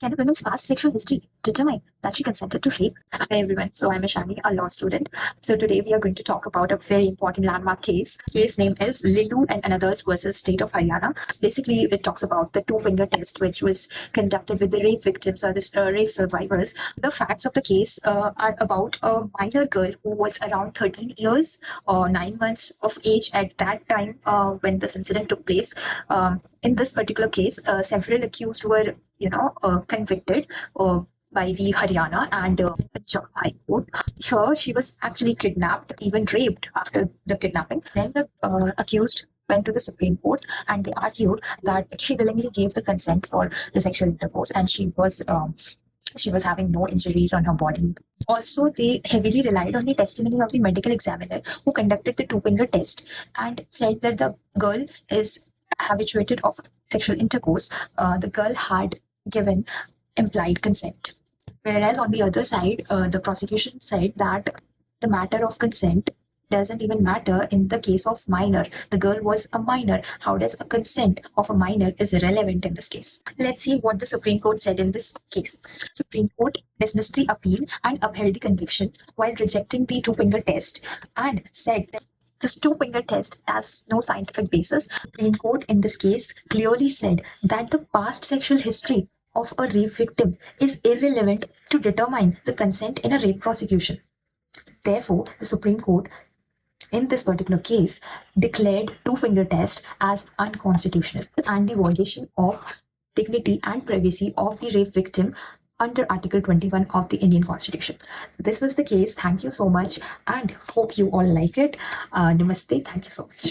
Can a woman's past sexual history determine that she consented to rape? Hi everyone, so I'm Ashani, a law student. So today we are going to talk about a very important landmark case. Case name is Lindu and Others versus State of Haryana. Basically, it talks about the two-finger test which was conducted with the rape victims or the rape survivors. The facts of the case are about a minor girl who was around 13 years or 9 months of age at that time when this incident took place. In this particular case, several accused were, convicted by the Haryana and Punjab High Court. Here, she was actually kidnapped, even raped after the kidnapping. Then the accused went to the Supreme Court and they argued that she willingly gave the consent for the sexual intercourse and she was having no injuries on her body. Also, they heavily relied on the testimony of the medical examiner who conducted the two-finger test and said that the girl is habituated of sexual intercourse. The girl had given implied consent. Whereas on the other side, the prosecution said that the matter of consent doesn't even matter in the case of minor. The girl was a minor. How does a consent of a minor is irrelevant in this case? Let's see what the Supreme Court said in this case. Supreme Court dismissed the appeal and upheld the conviction while rejecting the two-finger test and said that this two-finger test has no scientific basis. The Supreme Court in this case clearly said that the past sexual history of a rape victim is irrelevant to determine the consent in a rape prosecution. Therefore, the Supreme Court in this particular case declared two-finger test as unconstitutional and the violation of dignity and privacy of the rape victim under Article 21 of the Indian Constitution. This was the case. Thank you so much and hope you all like it. Namaste. Thank you so much.